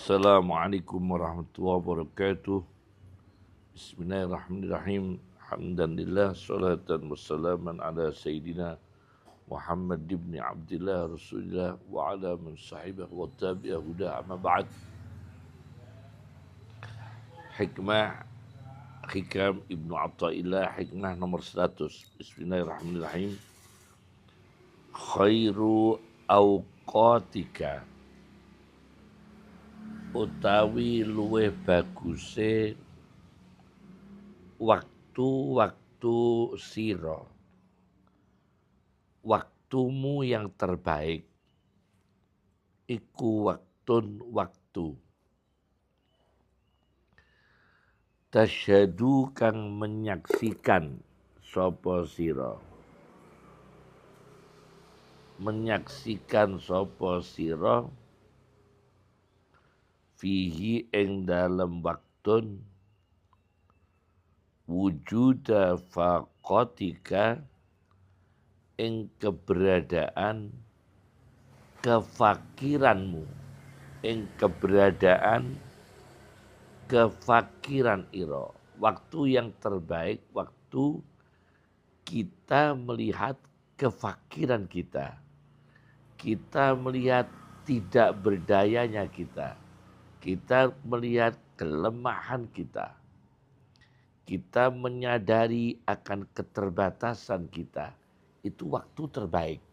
Assalamualaikum warahmatullahi wabarakatuh. Bismillahirrahmanirrahim. Alhamdulillah, salatan wassalaman ala Sayyidina Muhammad ibn Abdillah Rasulullah wa ala man sahibah wa tabi'ah huda amma ba'd. Hikmah Hikam Ibnu Atta'illah, hikmah nomor 100. Bismillahirrahmanirrahim. Khairu awqatika, utawi luweh baguse waktu-waktu sira, waktumu yang terbaik iku waktu tasyhadu kang menyaksikan sapa sira, fihi ing dalem waktun wujuda faqatika, ing keberadaan kefakiranmu, ing keberadaan kefakiran ira. Waktu yang terbaik, waktu kita melihat kefakiran kita, kita melihat tidak berdayanya kita melihat kelemahan kita menyadari akan keterbatasan kita. Itu waktu terbaik.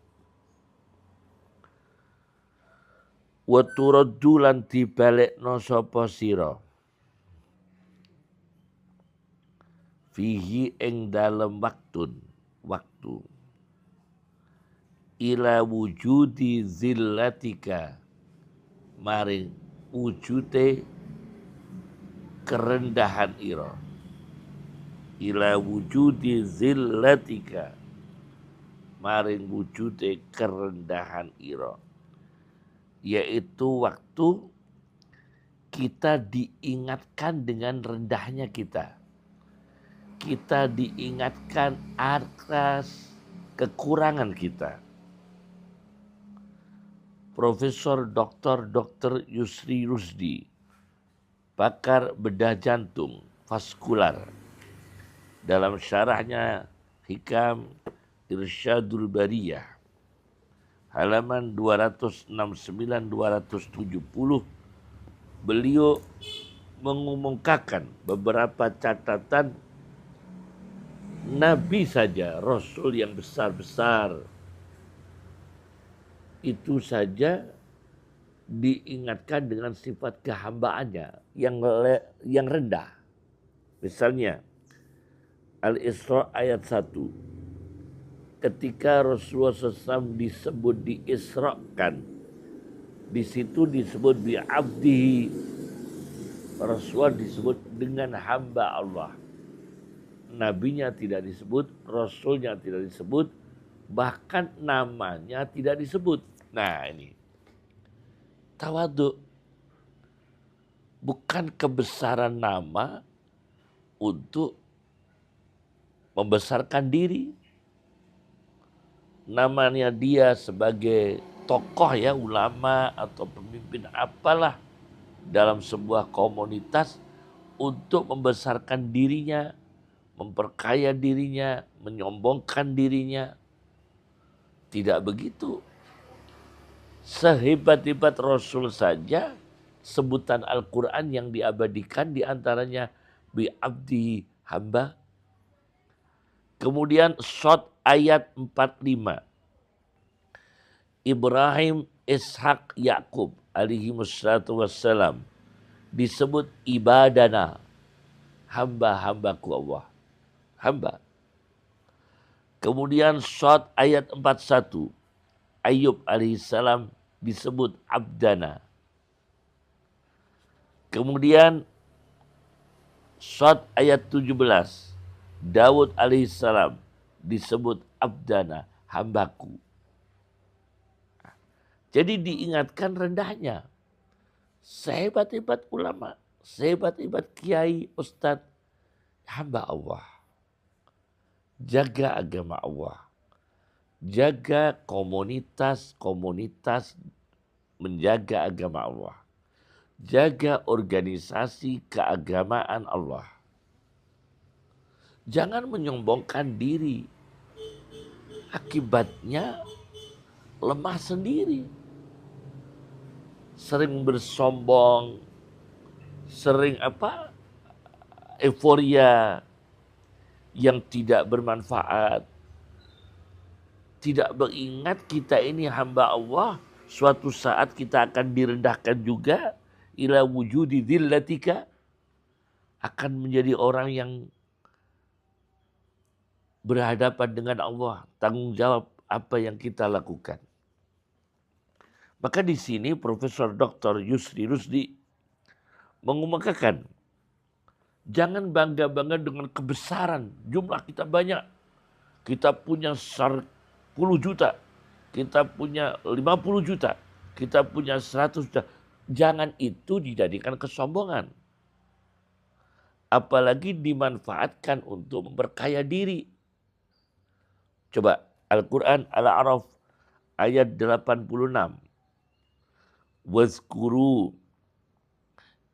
Wa turaddu lan dibalekno sapa sira fihi ing dalem waktu ila wujudi zillatika, maring wujude kerendahan ira, ila wujudi zillatika, maring wujude kerendahan ira, yaitu waktu kita diingatkan dengan rendahnya kita diingatkan atas kekurangan kita. Profesor Dr. Yusri Rusdi, pakar bedah jantung vaskular, dalam syarahnya Hikam Irsyadul Bariyah halaman 269-270, beliau mengumumkakan beberapa catatan Nabi saja, Rasul yang besar-besar itu saja diingatkan dengan sifat kehambaannya yang rendah. Misalnya Al-Isra ayat 1, ketika Rasulullah SAW disebut diisrakan, di situ disebut bi'abdihi, Rasulullah disebut dengan hamba Allah. Nabinya tidak disebut, Rasulnya tidak disebut, bahkan namanya tidak disebut. Nah ini tawadhu, bukan kebesaran nama untuk membesarkan diri. Namanya dia sebagai tokoh ya, ulama atau pemimpin apalah dalam sebuah komunitas, untuk membesarkan dirinya, memperkaya dirinya, menyombongkan dirinya. Tidak begitu. Sehebat-hebat Rasul saja, sebutan Al-Quran yang diabadikan diantaranya bi'abdi, hamba. Kemudian Shad ayat 45. Ibrahim, Ishak, Yakub alaihi wassalatu wassalam disebut ibadana, hamba-hambaku Allah. Hamba. Kemudian Shad ayat 41. Ayub alaihissalam disebut abdana. Kemudian Shad ayat 17. Daud alaihissalam disebut abdana, hambaku. Jadi diingatkan rendahnya. Sehebat-hebat ulama, sehebat-hebat kiai, ustadz, hamba Allah. Jaga agama Allah. Jaga komunitas menjaga agama Allah. Jaga organisasi keagamaan Allah. Jangan menyombongkan diri. Akibatnya lemah sendiri. Sering bersombong, sering euforia yang tidak bermanfaat. Tidak mengingat kita ini hamba Allah, suatu saat kita akan direndahkan juga, ila wujudi dzillatika, akan menjadi orang yang berhadapan dengan Allah, tanggung jawab apa yang kita lakukan. Maka di sini Profesor Dr. Yusri Rusdi mengemukakan, jangan bangga-bangga dengan kebesaran. Jumlah kita banyak. Kita punya 10 juta. Kita punya 50 juta. Kita punya 100 juta. Jangan itu dijadikan kesombongan. Apalagi dimanfaatkan untuk memperkaya diri. Coba Al-Quran Al-A'raf ayat 86. Wazkuru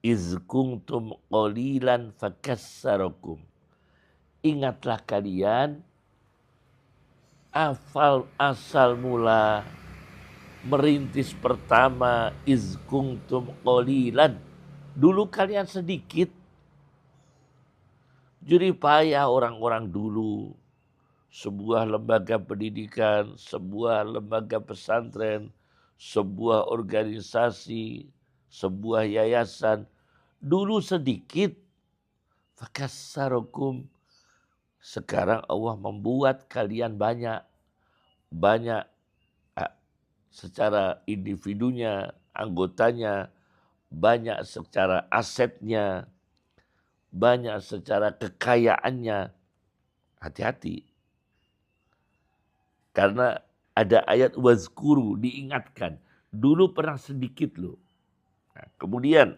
iz kuntum qalilan fakassarakum. Ingatlah kalian asal mula merintis pertama iz kuntum qalilan. Dulu kalian sedikit. Jerih payah orang-orang dulu. Sebuah lembaga pendidikan, sebuah lembaga pesantren, sebuah organisasi, sebuah yayasan. Dulu sedikit. Fakassarakum. Sekarang Allah membuat kalian banyak. Banyak secara individunya, anggotanya, banyak secara asetnya, banyak secara kekayaannya. Hati-hati. Karena ada ayat wazkuru, diingatkan. Dulu pernah sedikit loh. Nah, kemudian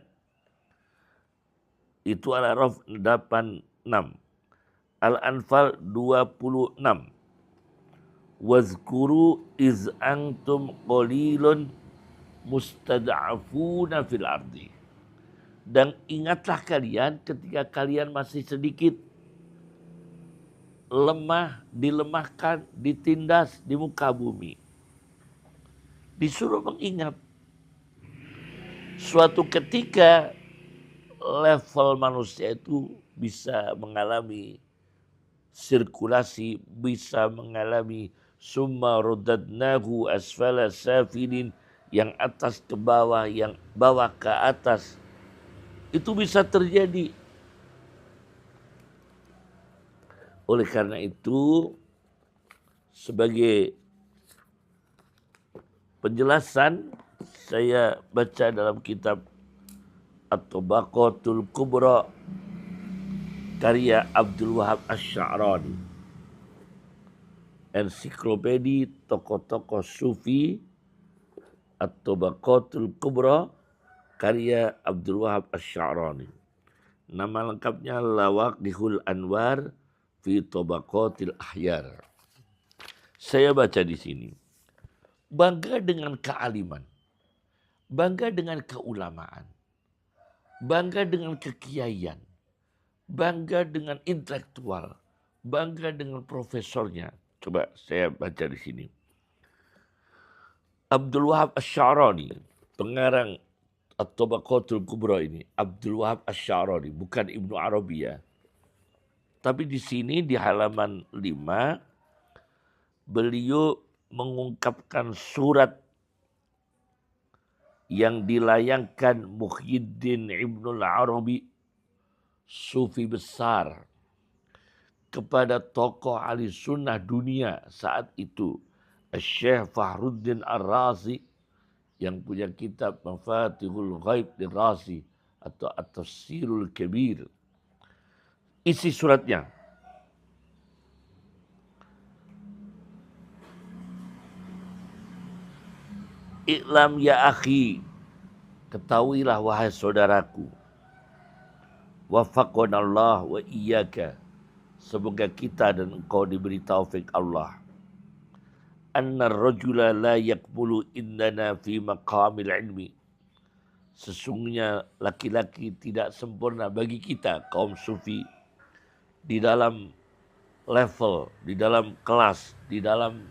itu Al-A'raf 86. Al-Anfal 26. Wazkuru iz antum qalilun mustad'afuna fil ardi. Dan ingatlah kalian ketika kalian masih sedikit, lemah, dilemahkan, ditindas di muka bumi. Disuruh mengingat. Suatu ketika level manusia itu bisa mengalami sirkulasi, bisa mengalami summa radadnahu asfala safilin, yang atas ke bawah, yang bawah ke atas. Itu bisa terjadi. Oleh karena itu, sebagai penjelasan, saya baca dalam kitab At-Tabaqatul Kubra karya Abdul Wahab Asy-Sya'rani. Ensiklopedi tokoh-tokoh sufi At-Tabaqatul Kubra karya Abdul Wahab Asy-Sya'rani. Nama lengkapnya Lawaqihul Anwar fi Tabaqatil Ahyar. Saya baca di sini. Bangga dengan kealiman. Bangga dengan keulamaan. Bangga dengan kekiaian. Bangga dengan intelektual. Bangga dengan profesornya. Coba saya baca di sini. Abdul Wahab Asy-Sya'rani, pengarang At-Tabaqatul Kubra ini, Abdul Wahab Asy-Sya'rani, bukan Ibnu Arabi ya. Tapi di sini di halaman 5, beliau mengungkapkan surat yang dilayangkan Muhyiddin Ibnul Arabi, sufi besar, kepada tokoh ahli sunnah dunia saat itu, Syekh Fahruddin Ar-Razi, yang punya kitab Mafatihul Ghaib Ar-Razi atau At-Tafsirul Kabir. Isi suratnya, I'lam ya akhi, ketahuilah wahai saudaraku, wafaqanallah wa iyyaka, semoga kita dan engkau diberi taufik Allah. Anna rajula la yakmulu indana fi maqamil ilmi, Sesungguhnya laki-laki tidak sempurna bagi kita kaum sufi di dalam level, di dalam kelas, di dalam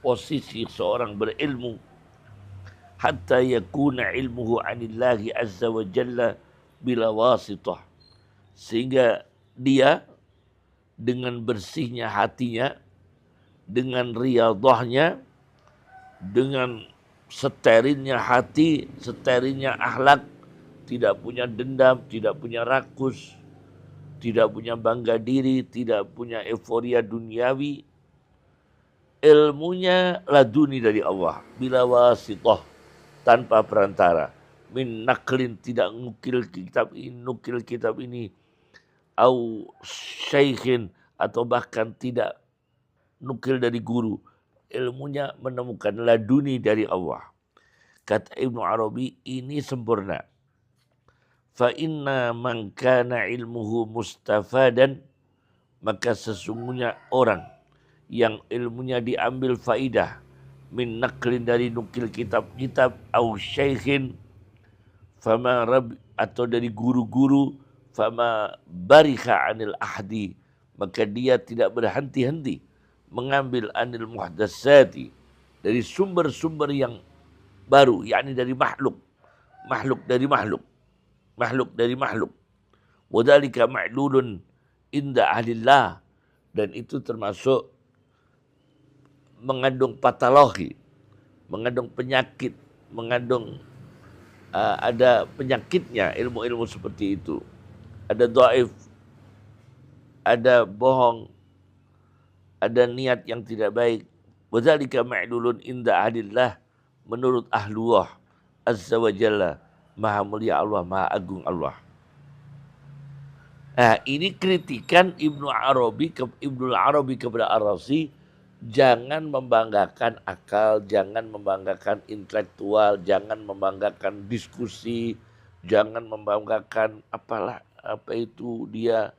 posisi seorang berilmu hatta yakuna ilmuhu anillahi azza wa jalla bila wasitah, sehingga dia dengan bersihnya hatinya, dengan riyadhahnya, dengan sterilnya hati, sterilnya akhlak, tidak punya dendam, tidak punya rakus, tidak punya bangga diri, tidak punya euforia duniawi, ilmunya laduni dari Allah, bila wasitah, tanpa perantara, min naklin, tidak nukil kitab ini, au syaikhin, atau bahkan tidak nukil dari guru, ilmunya menemukan laduni dari Allah. Kata Ibnu Arabi, ini sempurna. Fa inna man kana ilmuhu mustafadan, maka sesungguhnya orang yang ilmunya diambil faidah, min naklin, dari nukil kitab-kitab, au syaikhin, fama rab, atau dari guru-guru, fama barika anil ahdi, maka dia tidak berhenti-henti mengambil anil muhdatsati, dari sumber-sumber yang baru, yakni dari makhluk dari makhluk, dari makhluk. Wadzalika ma'lulun inda ahlillah, dan itu termasuk mengandung patologi, mengandung penyakit, mengandung ada penyakitnya ilmu-ilmu seperti itu. Ada dhaif, ada bohong, ada niat yang tidak baik. Wadzalika ma'lulun inda ahlillah, menurut ahlullah azza wa jalla, maha mulia Allah, maha agung Allah. Nah, ini kritikan Ibnu Arabi kepada Ar-Razi. Jangan membanggakan akal, jangan membanggakan intelektual, jangan membanggakan diskusi, jangan membanggakan apa itu dia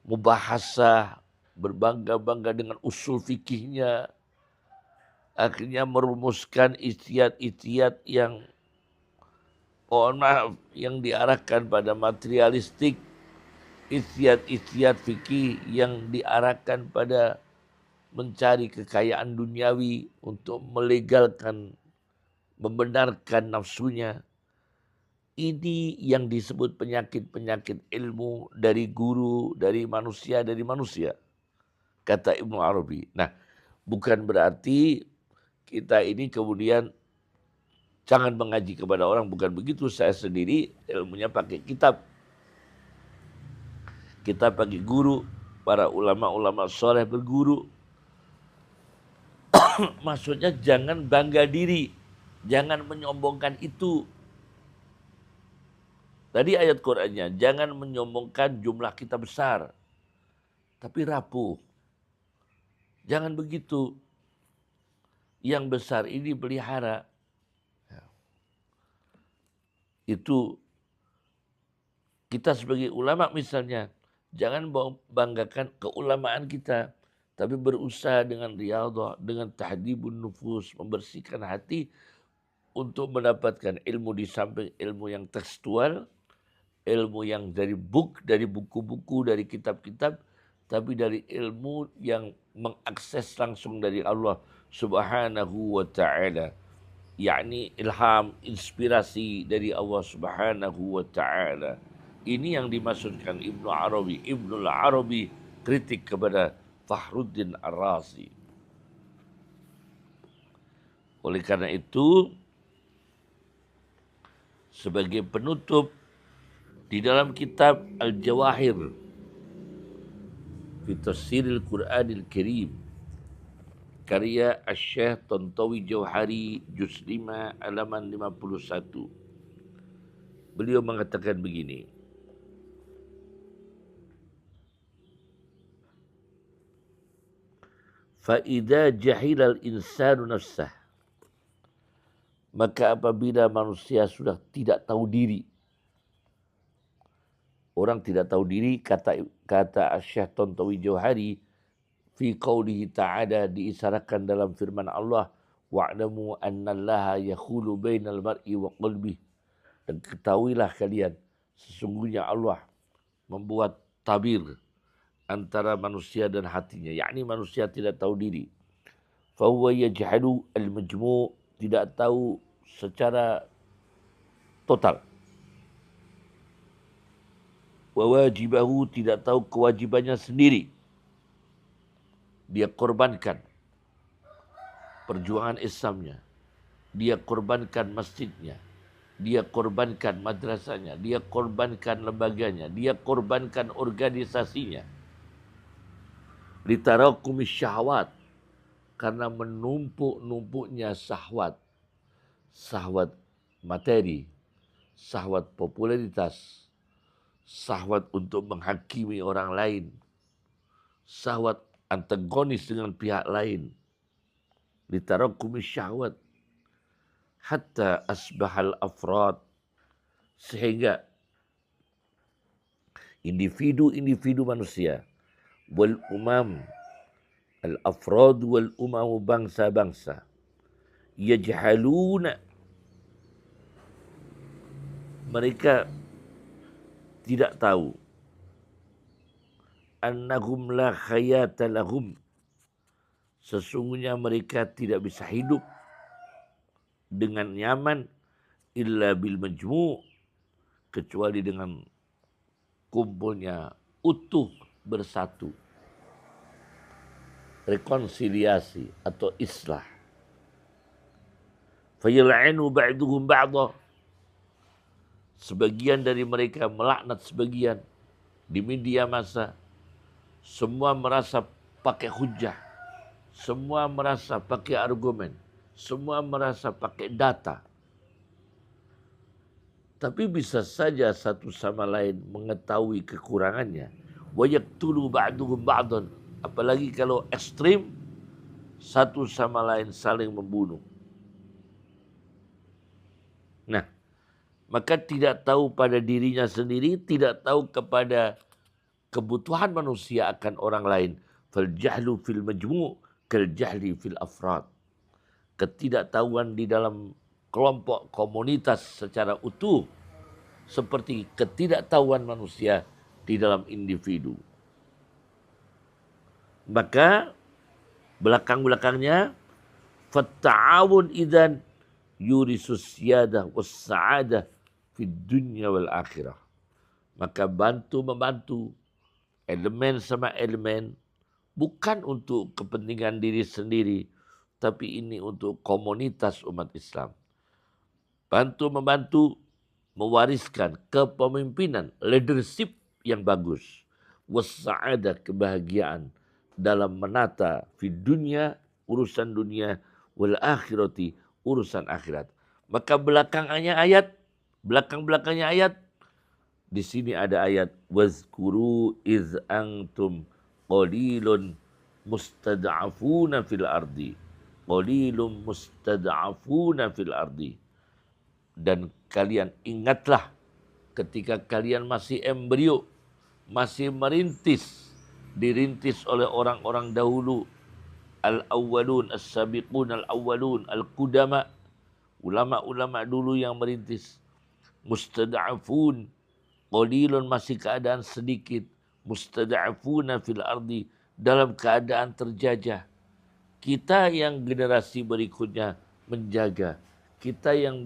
mubahasah, berbangga-bangga dengan usul fikihnya, akhirnya merumuskan ijtihad yang yang diarahkan pada materialistik, ijtihad fikih yang diarahkan pada mencari kekayaan duniawi untuk melegalkan, membenarkan nafsunya. Ini yang disebut penyakit-penyakit ilmu dari guru, dari manusia, kata Ibnu Arabi. Nah, bukan berarti kita ini kemudian jangan mengaji kepada orang, bukan begitu. Saya sendiri ilmunya pakai kitab. Kita pakai guru, para ulama-ulama soleh berguru. Maksudnya jangan bangga diri, jangan menyombongkan itu. Tadi ayat Qur'annya, jangan menyombongkan jumlah kita besar, tapi rapuh. Jangan begitu. Yang besar ini pelihara. Itu kita sebagai ulama misalnya, jangan banggakan keulamaan kita, tapi berusaha dengan riyadhah, dengan tahdibun nufus, membersihkan hati untuk mendapatkan ilmu di samping ilmu yang tekstual, ilmu yang dari buku-buku, dari kitab-kitab, tapi dari ilmu yang mengakses langsung dari Allah Subhanahu wa ta'ala, yakni ilham, inspirasi dari Allah Subhanahu wa ta'ala. Ini yang dimaksudkan Ibnul Arabi kritik kepada Fakhruddin Ar-Razi. Oleh karena itu, sebagai penutup, di dalam kitab Al-Jawahir fi Tafsiril Qur'anil Karim, karya Asy-Syaikh Tantawi Jauhari, juz 5 halaman 51. Beliau mengatakan begini. Fa idza jahilal insanu nafsah, maka apabila manusia sudah tidak tahu diri, orang tidak tahu diri, kata Asy-Syaikh Tantawi Jauhari, fi qaulihi ta'ala, diisyaratkan dalam firman Allah, wa'lamu annallaha yakhulu bainal mar'i wa qalbihi, Dan ketahuilah kalian, sesungguhnya Allah membuat tabir antara manusia dan hatinya, yakni manusia tidak tahu diri. Fahuwa yajhalu al-majmu', tidak tahu secara total. Wa wajibahu, tidak tahu kewajibannya sendiri. Dia korbankan perjuangan Islamnya, dia korbankan masjidnya, dia korbankan madrasahnya, dia korbankan lembaganya, dia korbankan organisasinya. Litarakumis syahwat, karena menumpuk-numpuknya syahwat. Syahwat materi, syahwat popularitas, syahwat untuk menghakimi orang lain, syahwat antagonis dengan pihak lain. Litarakumis syahwat hatta asbahal afrad, sehingga individu-individu manusia, wal umam, al afrad wal umam, bangsa-bangsa, yajhaluna, mereka tidak tahu, annahum la khayata lahum, sesungguhnya mereka tidak bisa hidup dengan nyaman illa bil majmu', kecuali dengan kumpulnya utuh bersatu, rekonsiliasi atau islah. Fayal'anu ba'duhum ba'dha, sebagian dari mereka melaknat sebagian di media massa. Semua merasa pakai hujah, semua merasa pakai argumen, semua merasa pakai data. Tapi bisa saja satu sama lain mengetahui kekurangannya. Wa yaqtulu ba'duhum ba'dan, apalagi kalau ekstrim, satu sama lain saling membunuh. Nah, maka tidak tahu pada dirinya sendiri, tidak tahu kepada kebutuhan manusia akan orang lain. Fal jahlu fil majmu' kal jahli fil afrad. Ketidaktahuan di dalam kelompok komunitas secara utuh seperti ketidaktahuan manusia di dalam individu. Maka belakang-belakangnya fatta'awun idzan yurisus siyadah was sa'adah fid dunya wal akhirah. Maka bantu-membantu, elemen sama elemen, bukan untuk kepentingan diri sendiri, tapi ini untuk komunitas umat Islam. Bantu-membantu mewariskan kepemimpinan, leadership yang bagus, wassa'adah, kebahagiaan dalam menata di dunia, urusan dunia, wal akhirati, urusan akhirat. Maka belakangnya ayat, di sini ada ayat wazkuru iz antum qalilun mustad'afuna fil ardi. Qalilun mustad'afuna fil ardi. Dan kalian ingatlah ketika kalian masih embrio, masih dirintis oleh orang-orang dahulu, al-awwalun, as-sabiqun al-awwalun, al-qudama, ulama-ulama dulu yang merintis. Mustad'afun, qalilun, masih keadaan sedikit, mustad'afuna fil ardi, dalam keadaan terjajah. Kita yang generasi berikutnya menjaga, kita yang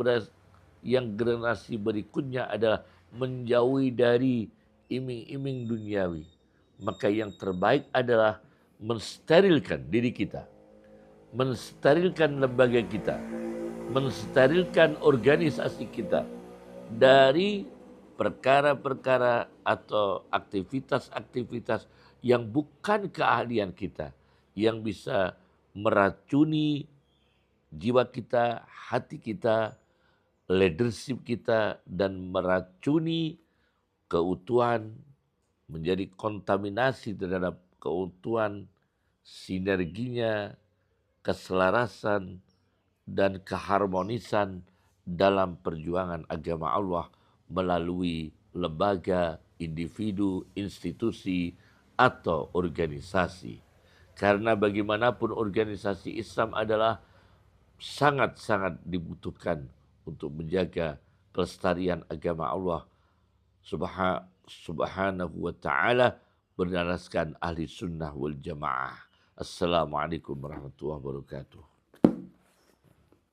generasi berikutnya adalah menjauhi dari iming-iming duniawi. Maka yang terbaik adalah mensterilkan diri kita, mensterilkan lembaga kita, mensterilkan organisasi kita dari perkara-perkara atau aktivitas-aktivitas yang bukan keahlian kita, yang bisa meracuni jiwa kita, hati kita, leadership kita, dan meracuni keutuhan, menjadi kontaminasi terhadap keutuhan, sinerginya, keselarasan, dan keharmonisan dalam perjuangan agama Allah melalui lembaga, individu, institusi, atau organisasi. Karena bagaimanapun organisasi Islam adalah sangat-sangat dibutuhkan untuk menjaga pelestarian agama Allah subhanahu wa ta'ala berdasarkan ahli sunnah wal jamaah. Assalamualaikum warahmatullahi wabarakatuh.